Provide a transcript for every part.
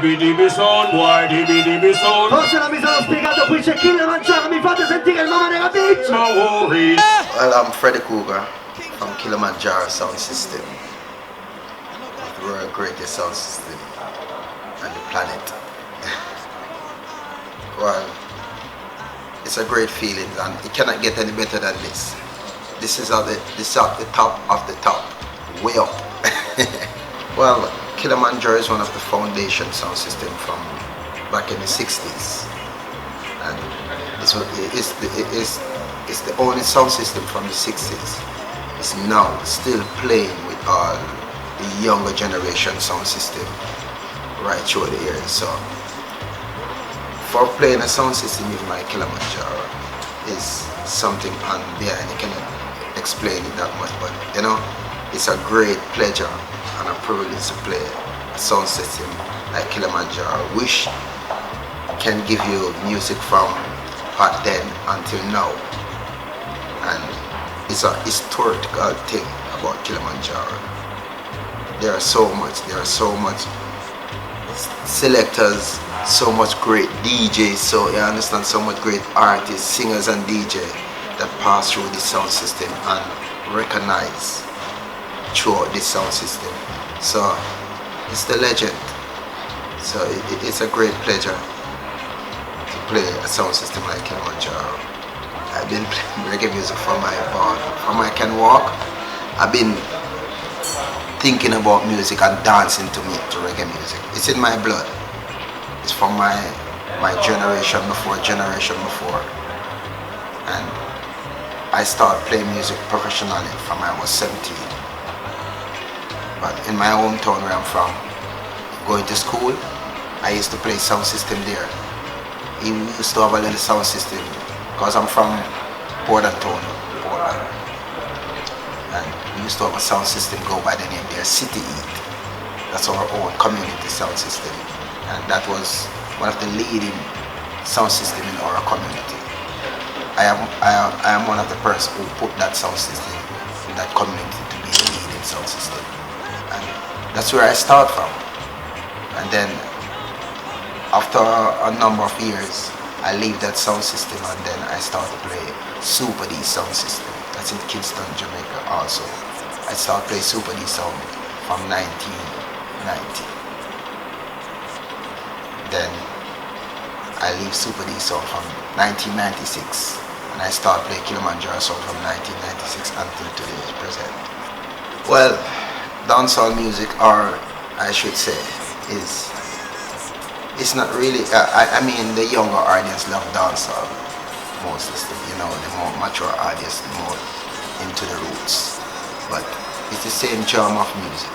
Dimmi son, boy, dimmi son. Forse non mi sono spiegato, qui c'è Killamanjaro, mi fate sentire il nome della bitch. No worries. Well, I'm Freddie Krueger from Killamanjaro sound system. The world greatest sound system on the planet. Well, it's a great feeling and it cannot get any better than this. This is at the top of the top, way up. Well, Killamanjaro is one of the foundation sound system from back in the 60s. And it's the only sound system from the 60s. It's now still playing with all the younger generation sound system right through the years. So for playing a sound system with my Killamanjaro is something unbearable. You cannot explain it that much, but you know, it's a great pleasure and a privilege to play a sound system like Killamanjaro, which can give you music from back then until now. And it's a historical thing about Killamanjaro. There are so much selectors, so much great DJs, so you understand, so much great artists, singers and DJs that pass through this sound system and recognize throughout this sound system. So it's the legend. So it's a great pleasure to play a sound system like Killamanjaro. I've been playing reggae music from I can walk. I've been thinking about music and dancing to reggae music. It's in my blood. It's from my generation before. And I started playing music professionally from I was 17. But in my hometown where I'm from, going to school, I used to play sound system there. We used to have a little sound system because I'm from Portland, Portland. And we used to have a sound system go by the name there, City Eat. That's our own community sound system. And that was one of the leading sound system in our community. I am one of the persons who put that sound system in that community to be the leading sound system. And that's where I start from. And then after a number of years, I leave that sound system and then I start to play Super D sound system. That's in Kingston, Jamaica also. I started playing Super D sound from 1990. Then I leave Super D sound from 1996 and I start playing Killamanjaro sound from 1996 until today's present. Well, dancehall music, or I should say, it's not really, I mean the younger audience love dancehall mostly, you know, the more mature audience, the more into the roots. But it's the same genre of music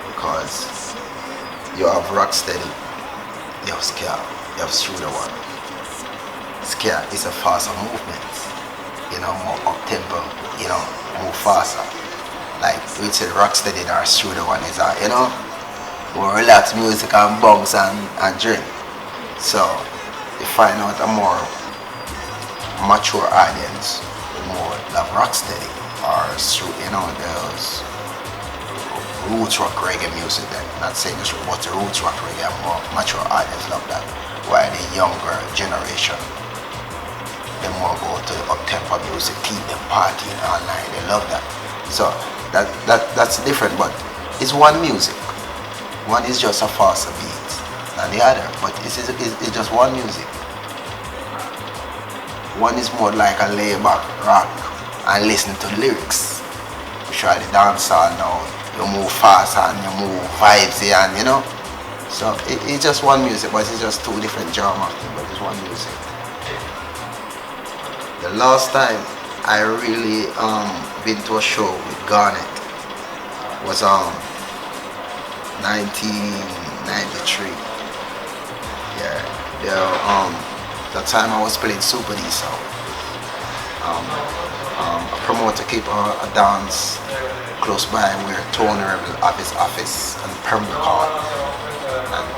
because you have rocksteady, you have ska, you have shooter one. Ska is a faster movement, you know, more up tempo, you know, move faster. Like we say rocksteady or shooter one is a, you know, more relaxed music and bounce and drink. So you find out a more mature audience more love rocksteady or you know, those roots rock reggae music. Then not saying this but the roots rock reggae, more mature audience love that. While the younger generation, they more go to the up tempo music, keep them partying all night. They love that. So that's different, but it's one music. One is just a faster beat than the other, but it's just one music. One is more like a laid-back rock and listen to the lyrics. You try the dancehall now, you move fast and you move vibes and you know. So it's just one music, but it's just two different genres, but it's one music. The last time I really been to a show with Garnet was 1993. Yeah, that time I was playing Super D sound. A promoter keep a dance close by where Tony Rebel have his office and Pembroke Hall. And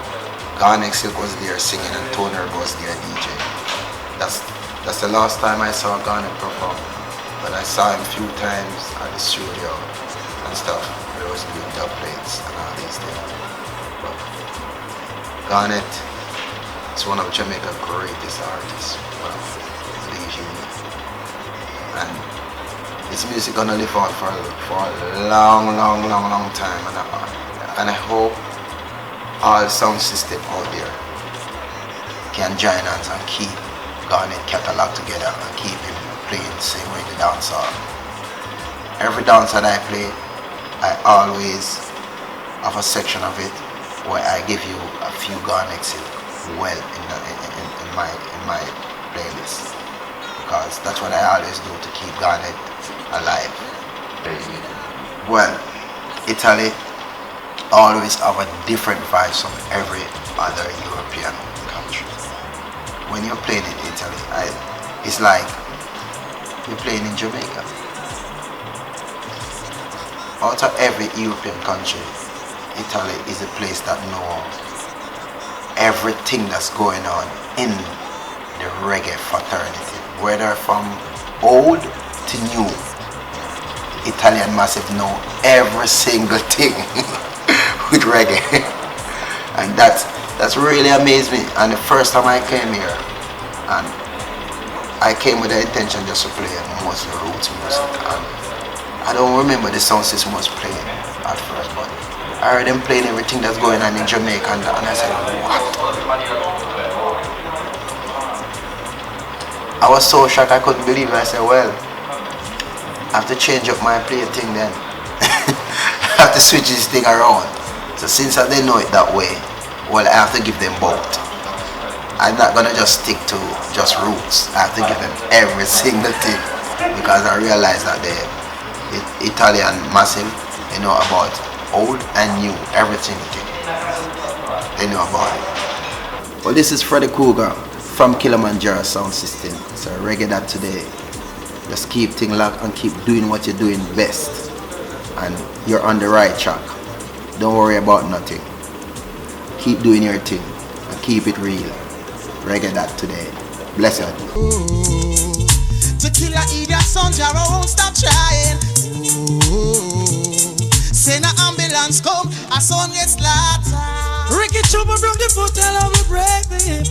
Garnet Silk was there singing and Tony Rebel was there DJ. That's the last time I saw Garnet perform. But I saw him a few times at the studio and stuff. He was doing dub plates and all these things. But Garnet is one of Jamaica's greatest artists. Well, believe you me. And his music gonna live on for a long time. And I hope all sound system out there can join hands and keep Garnet catalog together and keep him playing the same way the dancehall. Every dance that I play, I always have a section of it where I give you a few Garnets well in my playlist, because that's what I always do to keep Garnet alive. Well, Italy always have a different vibes from every other European country. When you're playing in Italy, it's like you're playing in Jamaica. Out of every European country, Italy is a place that knows everything that's going on in the reggae fraternity, whether from old to new. Italian Massive know every single thing with reggae, and that's really amazed me. And the first time I came here, and I came with the intention just to play mostly roots music, and I don't remember the sound system was playing at first, but I heard them playing everything that's going on in Jamaica, and I said, what? I was so shocked I couldn't believe it. I said, well, I have to change up my play thing then. I have to switch this thing around. So since I didn't know it that way, well, I have to give them both. I'm not gonna just stick to just roots. I have to give them every single thing, because I realized that the Italian Massive, they know about old and new, everything they know about it. Well, this is Freddie Krueger from Killamanjaro Sound System. So Reggae.Today. Just keep things locked and keep doing what you're doing best, and you're on the right track. Don't worry about nothing. Keep doing your thing and keep it real. Reggae.Today. Bless you. To kill a idiot son, Jaro won't stop trying. Send an ambulance come, a son gets slaughtered. Ricky Trouble broke the foot, tell her we break the hip.